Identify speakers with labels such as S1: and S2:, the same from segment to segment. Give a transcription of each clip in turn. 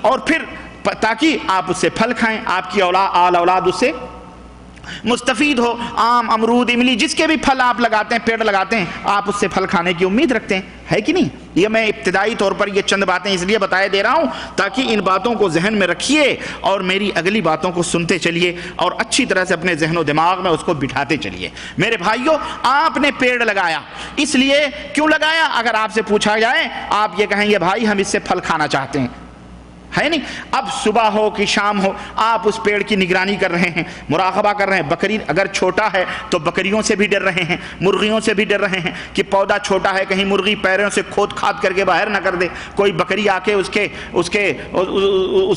S1: اور پھر تاکہ آپ اس سے پھل کھائیں، آپ کی آل اولاد اس سے مستفید ہو۔ آم، امرود، املی، جس کے بھی پھل آپ لگاتے ہیں، پیڑ لگاتے ہیں، آپ اس سے پھل کھانے کی امید رکھتے ہیں، ہے کہ نہیں؟ یہ میں ابتدائی طور پر یہ چند باتیں اس لیے بتائے دے رہا ہوں تاکہ ان باتوں کو ذہن میں رکھیے اور میری اگلی باتوں کو سنتے چلیے اور اچھی طرح سے اپنے ذہن و دماغ میں اس کو بٹھاتے چلیے۔ میرے بھائیوں، آپ نے پیڑ لگایا، اس لیے کیوں لگایا؟ اگر آپ سے پوچھا جائے آپ یہ کہیں گے بھائی ہم اس سے پھل کھانا چاہتے ہیں، ہے نہیں؟ اب صبح ہو کہ شام ہو آپ اس پیڑ کی نگرانی کر رہے ہیں، مراقبہ کر رہے ہیں۔ بکری اگر چھوٹا ہے تو بکریوں سے بھی ڈر رہے ہیں، مرغیوں سے بھی ڈر رہے ہیں کہ پودا چھوٹا ہے، کہیں مرغی پیروں سے کھود کھاد کر کے باہر نہ کر دے، کوئی بکری آ کے اس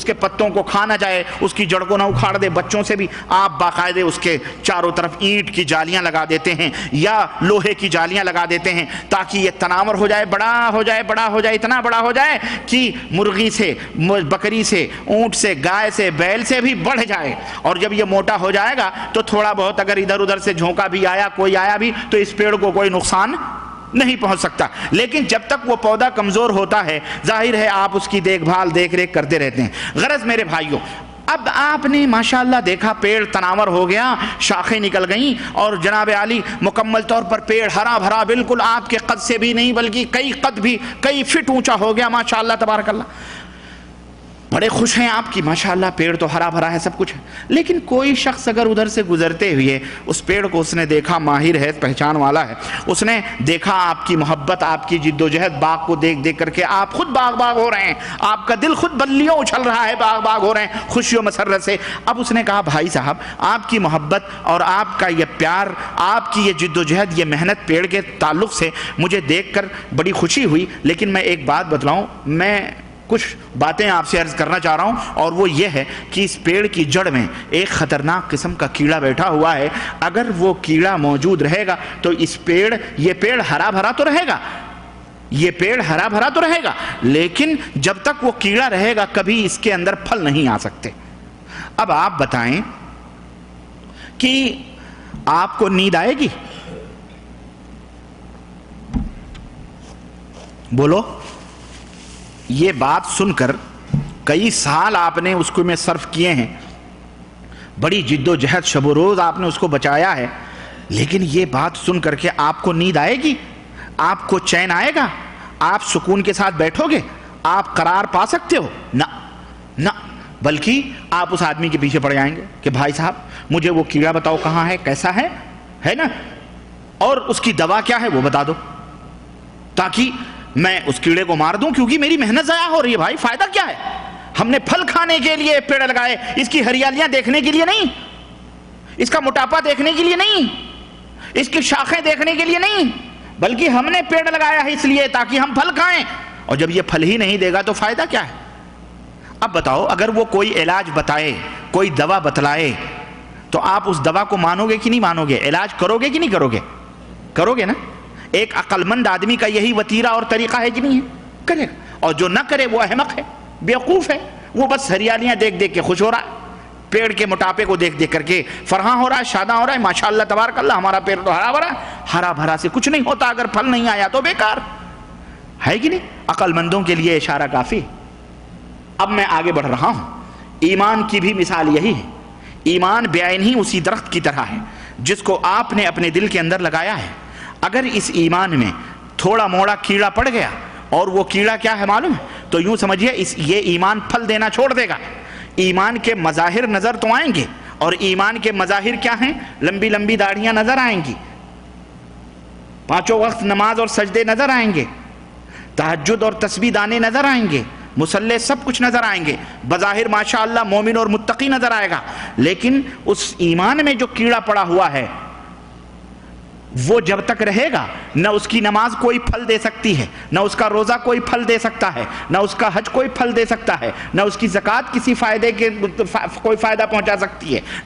S1: کے پتوں کو کھا نہ جائے، اس کی جڑ کو نہ اکھاڑ دے۔ بچوں سے بھی آپ باقاعدے اس کے چاروں طرف اینٹ کی جالیاں لگا دیتے ہیں یا لوہے کی جالیاں لگا دیتے ہیں تاکہ یہ تناور ہو جائے، بڑا ہو جائے، بڑا ہو جائے، اتنا بڑا ہو جائے کہ مرغی سے، بکری سے، اونٹ سے، گائے سے، بیل سے بھی بڑھ جائے۔ اور جب یہ موٹا ہو جائے گا تو تھوڑا بہت اگر ادھر ادھر سے جھونکا بھی آیا، کوئی آیا بھی، تو اس پیڑ کو کوئی نقصان نہیں پہنچ سکتا۔ لیکن جب تک وہ پودا کمزور ہوتا ہے ظاہر ہے آپ اس کی دیکھ بھال دیکھ ریکھ کرتے رہتے ہیں۔ غرض میرے بھائیوں، اب آپ نے ماشاءاللہ دیکھا پیڑ تناور ہو گیا، شاخیں نکل گئیں اور جناب عالی مکمل طور پر پیڑ ہرا بھرا، بالکل آپ کے قد سے بھی نہیں بلکہ کئی قد بھی، کئی فٹ اونچا ہو گیا، ماشاءاللہ تبارک اللہ۔ بڑے خوش ہیں آپ کی، ماشاءاللہ پیڑ تو ہرا بھرا ہے، سب کچھ ہے۔ لیکن کوئی شخص اگر ادھر سے گزرتے ہوئے اس پیڑ کو اس نے دیکھا، ماہر ہے، پہچان والا ہے، اس نے دیکھا آپ کی محبت، آپ کی جد و جہد، باغ کو دیکھ دیکھ کر کے آپ خود باغ باغ ہو رہے ہیں، آپ کا دل خود بلیوں اچھل رہا ہے، باغ باغ ہو رہے ہیں خوشی و مسرت سے۔ اب اس نے کہا بھائی صاحب آپ کی محبت اور آپ کا یہ پیار، آپ کی یہ جد و جہد، یہ محنت پیڑ کے تعلق سے مجھے دیکھ کر بڑی خوشی ہوئی، لیکن میں ایک بات بتلاؤں، میں کچھ باتیں آپ سے عرض کرنا چاہ رہا ہوں، اور وہ یہ ہے کہ اس پیڑ کی جڑ میں ایک خطرناک قسم کا کیڑا بیٹھا ہوا ہے۔ اگر وہ کیڑا موجود رہے گا تو یہ پیڑ ہرا بھرا تو رہے گا، یہ پیڑ ہرا بھرا تو رہے گا، لیکن جب تک وہ کیڑا رہے گا کبھی اس کے اندر پھل نہیں آ سکتے۔ اب آپ بتائیں کہ آپ کو نیند آئے گی؟ بولو۔ یہ بات سن کر کئی سال آپ نے اس کو میں صرف کیے ہیں، بڑی جد و جہد، شب و روز آپ نے اس کو بچایا ہے، لیکن یہ بات سن کر کے آپ کو نیند آئے گی؟ آپ کو چین آئے گا؟ آپ سکون کے ساتھ بیٹھو گے؟ آپ قرار پا سکتے ہو؟ نہ، بلکہ آپ اس آدمی کے پیچھے پڑ جائیں گے کہ بھائی صاحب مجھے وہ کیڑا بتاؤ کہاں ہے، کیسا ہے نا، اور اس کی دوا کیا ہے وہ بتا دو تاکہ میں اس کیڑے کو مار دوں، کیونکہ میری محنت ضائع ہو رہی ہے۔ بھائی فائدہ کیا ہے؟ ہم نے پھل کھانے کے لیے پیڑ لگائے، اس کی ہریالیاں دیکھنے کے لیے نہیں، اس کا موٹاپا دیکھنے کے لیے نہیں، اس کی شاخیں دیکھنے کے لیے نہیں، بلکہ ہم نے پیڑ لگایا ہے اس لیے تاکہ ہم پھل کھائیں، اور جب یہ پھل ہی نہیں دے گا تو فائدہ کیا ہے؟ اب بتاؤ، اگر وہ کوئی علاج بتائے، کوئی دوا بتلائے، تو آپ اس دوا کو مانو گے کہ نہیں مانو گے؟ علاج کرو گے کہ نہیں کرو گے؟ کرو گے نا؟ ایک عقل مند آدمی کا یہی وطیرہ اور طریقہ ہے کہ نہیں ہے؟ کرے گا۔ اور جو نہ کرے وہ احمق ہے، بیوقوف ہے، وہ بس ہریالیاں دیکھ دیکھ کے خوش ہو رہا ہے، پیڑ کے موٹاپے کو دیکھ دیکھ کر کے فرحاں ہو رہا ہے، شاداں ہو رہا ہے، ماشاءاللہ تبارک اللہ ہمارا پیڑ تو ہرا بھرا ہے۔ ہرا بھرا سے کچھ نہیں ہوتا، اگر پھل نہیں آیا تو بیکار ہے کہ نہیں؟ عقل مندوں کے لیے اشارہ کافی۔ اب میں آگے بڑھ رہا ہوں، ایمان کی بھی مثال یہی ہے۔ ایمان بعین ہی اسی درخت کی طرح ہے جس کو آپ نے اپنے دل کے اندر لگایا ہے۔ اگر اس ایمان میں تھوڑا موڑا کیڑا پڑ گیا، اور وہ کیڑا کیا ہے معلوم ہے؟ تو یوں سمجھئے یہ ایمان پھل دینا چھوڑ دے گا۔ ایمان کے مظاہر نظر تو آئیں گے، اور ایمان کے مظاہر کیا ہیں؟ لمبی لمبی داڑھیاں نظر آئیں گی، 5 وقت نماز اور سجدے نظر آئیں گے، تہجد اور تسبیح دانے نظر آئیں گے، مصلی سب کچھ نظر آئیں گے، بظاہر ماشاءاللہ مومن اور متقی نظر آئے گا، لیکن اس ایمان میں جو کیڑا پڑا ہوا ہے وہ جب تک رہے گا نہ اس کی نماز کوئی پھل دے سکتی ہے، نہ اس کا روزہ کوئی پھل دے سکتا ہے، نہ اس کا حج کوئی پھل دے سکتا ہے، نہ اس کی زکوٰۃ کسی فائدے کے کوئی فائدہ پہنچا سکتی ہے،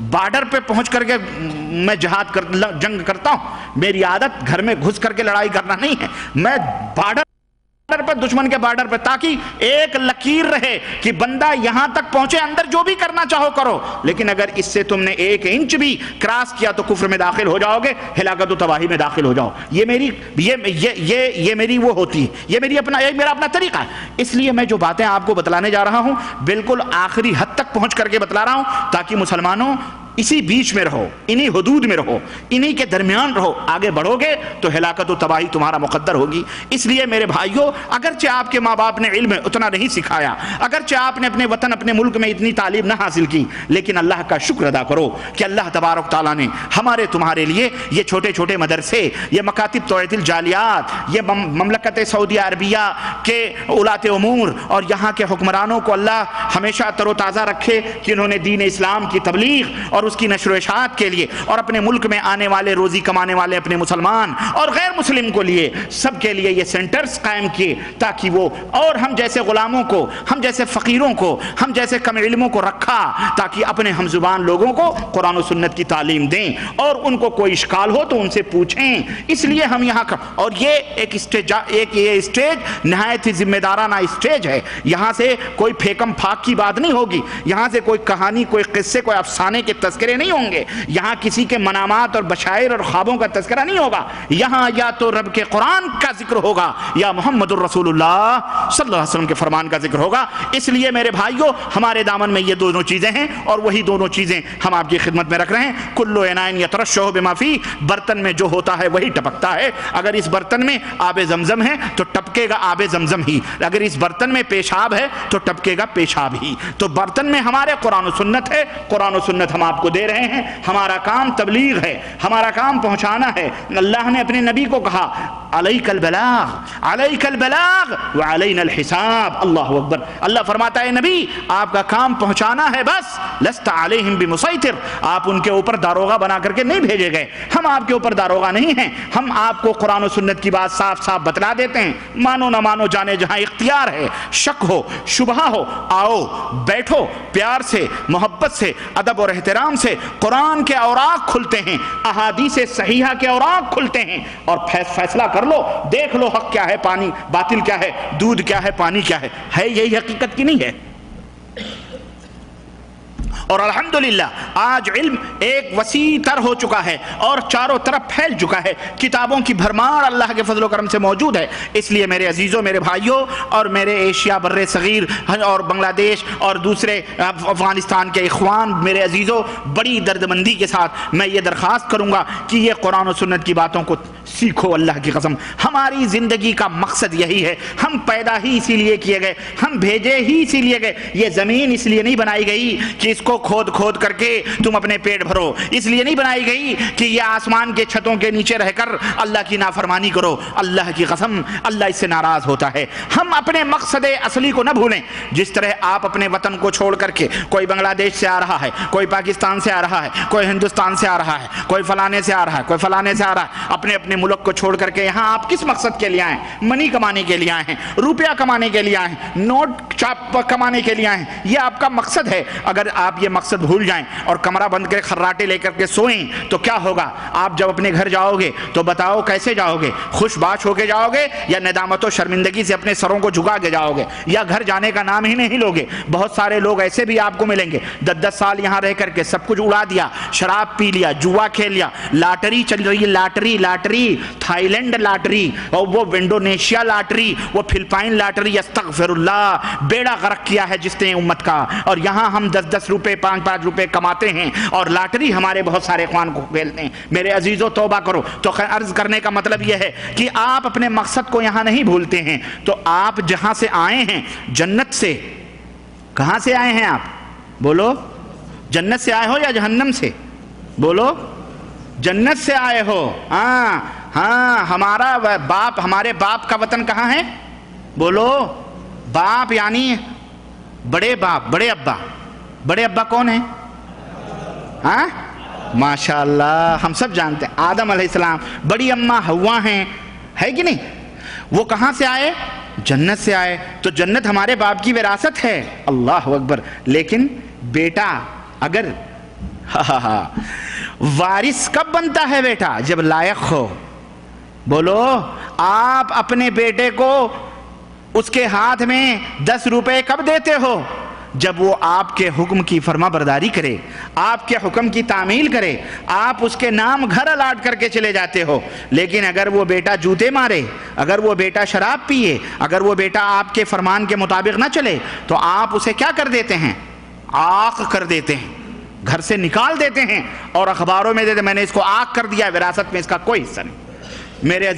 S1: بارڈر پہ پہنچ کر کے میں جنگ کرتا ہوں، میری عادت گھر میں گھس کر کے لڑائی کرنا نہیں ہے، میں بارڈر پر، دشمن کے بارڈر پہ، تاکہ ایک لکیر رہے کہ بندہ یہاں تک پہنچے، اندر جو بھی کرنا چاہو کرو، لیکن اگر اس سے تم نے 1 انچ بھی کراس کیا تو کفر میں داخل ہو جاؤ گے، ہلاکت و تباہی میں داخل ہو جاؤ۔ یہ میری وہ ہوتی ہے، یہ میرا اپنا طریقہ ہے۔ اس لیے میں جو باتیں آپ کو بتلانے جا رہا ہوں بالکل آخری حد تک پہنچ کر کے بتلا رہا ہوں، تاکہ مسلمانوں اسی بیچ میں رہو، انہی حدود میں رہو، انہی کے درمیان رہو۔ آگے بڑھو گے تو ہلاکت و تباہی تمہارا مقدر ہوگی۔ اس لیے میرے بھائیوں، اگرچہ آپ کے ماں باپ نے علم اتنا نہیں سکھایا، اگرچہ آپ نے اپنے وطن اپنے ملک میں اتنی تعلیم نہ حاصل کی، لیکن اللہ کا شکر ادا کرو کہ اللہ تبارک تعالیٰ نے ہمارے تمہارے لیے یہ چھوٹے چھوٹے مدرسے، یہ مکاتب توعیت الجالیات، یہ مملکت سعودیہ عربیہ کے اولات امور اور یہاں کے حکمرانوں کو اللہ ہمیشہ تر و تازہ رکھے کہ انہوں نے دین اسلام کی تبلیغ اور اس کی نشر و اشاعت کے لیے اور اپنے ملک میں آنے والے روزی کمانے والے اپنے مسلمان اور غیر مسلم کو لیے سب کے لیے یہ سینٹرز قائم کیے، تاکہ وہ اور ہم جیسے غلاموں کو، ہم جیسے فقیروں کو، ہم جیسے کم علموں کو رکھا، تاکہ اپنے ہم زبان لوگوں کو قرآن و سنت کی تعلیم دیں، اور ان کو کوئی اشکال ہو تو ان سے پوچھیں۔ اس لیے ہم یہاں اور یہ یہ اسٹیج نہایت ہی ذمہ دارانہ اسٹیج ہے۔ یہاں سے کوئی پھیکم پھاک کی بات نہیں ہوگی، یہاں سے کوئی کہانی، کوئی قصے، کوئی افسانے کے تذکرے نہیں ہوں گے، یہاں کسی کے منامات اور بشائر اور خوابوں کا تذکرہ نہیں ہوگا۔ یہاں یا تو رب کے قرآن کا ذکر ہوگا یا محمد الرسول اللہ صلی اللہ علیہ وسلم کے فرمان کا ذکر ہوگا۔ اس لیے میرے بھائیوں، ہمارے دامن میں یہ دونوں چیزیں ہیں، اور وہی دونوں چیزیں ہم آپ کی خدمت میں رکھ رہے ہیں۔ کلو انائن یترشح بما فی، برتن میں جو ہوتا ہے وہی ٹپکتا ہے۔ اگر اس برتن میں آب زمزم ہے تو ٹپکے گا آب زمزم ہی، اگر اس برتن میں پیشاب ہے تو ٹپکے گا پیشاب ہی۔ تو برتن میں ہمارے قرآن و سنت ہے، قرآن و سنت ہم آپ کو دے رہے ہیں۔ ہمارا کام تبلیغ ہے، ہمارا کام پہنچانا ہے۔ اللہ نے اپنے نبی کو کہا علیک البلاغ، علیک البلاغ وعلینا الحساب۔ اللہ اکبر۔ اللہ فرماتا ہے نبی آپ کا کام پہنچانا ہے بس، لست علیہم بمسیطر، آپ ان کے اوپر داروغہ بنا کر کے نہیں بھیجے گئے، ہم آپ کے اوپر داروغہ نہیں ہیں، ہم آپ کو قرآن و سنت کی بات صاف صاف بتلا دیتے ہیں۔ مانو نہ مانو جانے جہاں اختیار ہے، شک ہو شبہ ہو، آؤ بیٹھو، پیار سے محبت سے ادب اور احترام سے قرآن کے اوراق کھلتے ہیں، احادیث صحیحہ کے اوراق کھلتے ہیں، اور فیصلہ کر لو، دیکھ لو حق کیا ہے، پانی باطل کیا ہے، دودھ کیا ہے، پانی کیا ہے یہی حقیقت کی نہیں ہے؟ اور الحمدللہ آج علم ایک وسیع تر ہو چکا ہے اور چاروں طرف پھیل چکا ہے، کتابوں کی بھرمار اللہ کے فضل و کرم سے موجود ہے۔ اس لیے میرے عزیزوں، میرے بھائیوں، اور میرے ایشیا بر صغیر اور بنگلہ دیش اور دوسرے افغانستان کے اخوان، میرے عزیزوں، بڑی دردمندی کے ساتھ میں یہ درخواست کروں گا کہ یہ قرآن و سنت کی باتوں کو سیکھو۔ اللہ کی قسم ہماری زندگی کا مقصد یہی ہے، ہم پیدا ہی اسی لیے کیے گئے، ہم بھیجے ہی اسی لیے گئے۔ یہ زمین اس لیے نہیں بنائی گئی کہ اس کو کھود کھود کر کے تم اپنے پیٹ بھرو، اس لیے نہیں بنائی گئی کہ یہ آسمان کے چھتوں کے نیچے رہ کر اللہ کی نافرمانی کرو۔ اللہ کی قسم اللہ اس سے ناراض ہوتا ہے۔ ہم اپنے مقصد اصلی کو نہ بھولیں۔ جس طرح آپ اپنے وطن کو چھوڑ کر کے، کوئی بنگلہ دیش سے آ رہا ہے، کوئی پاکستان سے آ رہا ہے، کوئی ہندوستان سے آ رہا ہے، کوئی فلانے سے آ رہا ہے، کوئی فلانے سے آ رہا ہے، اپنے اپنے ملک کو چھوڑ کر کے یہاں آپ کس مقصد کے لیے آئے ہیں؟ منی کمانے کے لیے آئے ہیں، روپیہ کمانے کے لیے آئے ہیں، نوٹ چاپ کمانے کے لیے آئے ہیں، یہ آپ کا مقصد ہے۔ اگر آپ یہ مقصد بھول جائیں اور کمرہ بند کر خراٹے لے کر کے سوئیں تو کیا ہوگا؟ آپ جب اپنے گھر جاؤ گے تو بتاؤ کیسے جاؤ گے؟ خوش باش ہو کے جاؤ گے یا ندامت و شرمندگی سے اپنے سروں کو جھکا کے جاؤ گے، یا گھر جانے کا نام ہی نہیں لوگے؟ بہت سارے لوگ ایسے بھی آپ کو ملیں گے 10 سال یہاں رہ کر کے سب کچھ اڑا دیا، شراب پی لیا، جوا کھیل لیا، لاٹری چل رہی ہے، لاٹری تھائی لینڈ لاٹری، اور وہ انڈونیشیا لاٹری، وہ فلپائن لاٹری، استغفر اللہ، بیڑا غرق کیا ہے جس نے امت کا۔ اور یہاں ہم 10 روپے 5 روپے کماتے ہیں اور لاٹری ہمارے بہت سارے اخوان کو کھیلتے ہیں۔ میرے عزیزوں توبہ کرو۔ تو عرض کرنے کا مطلب یہ ہے کہ آپ اپنے مقصد کو یہاں نہیں بھولتے ہیں، تو آپ جہاں سے آئے ہیں جنت سے، کہاں سے آئے ہیں آپ؟ بولو، جنت سے آئے ہو یا جہنم سے؟ بولو، جنت سے آئے ہو۔ ہاں ہمارا باپ، ہمارے باپ کا وطن کہاں ہے؟ بولو، باپ یعنی بڑے باپ، بڑے ابا۔ بڑے ابا کون ہیں؟ ہاں ماشاء اللہ ہم سب جانتے ہیں، آدم علیہ السلام۔ بڑی اماں ہوا ہیں، ہے کہ نہیں؟ وہ کہاں سے آئے؟ جنت سے آئے۔ تو جنت ہمارے باپ کی وراثت ہے، اللہ اکبر۔ لیکن بیٹا اگر وارث کب بنتا ہے بیٹا؟ جب لائق ہو. بولو آپ اپنے بیٹے کو اس کے ہاتھ میں 10 روپے کب دیتے ہو؟ جب وہ آپ کے حکم کی فرما برداری کرے، آپ کے حکم کی تعمیل کرے، آپ اس کے نام گھر الاٹ کر کے چلے جاتے ہو. لیکن اگر وہ بیٹا جوتے مارے، اگر وہ بیٹا شراب پیے، اگر وہ بیٹا آپ کے فرمان کے مطابق نہ چلے، تو آپ اسے کیا کر دیتے ہیں؟ عاق کر دیتے ہیں، گھر سے نکال دیتے ہیں، اور اخباروں میں دیتے میں نے اس کو عاق کر دیا، وراثت میں اس کا کوئی حصہ نہیں. میرے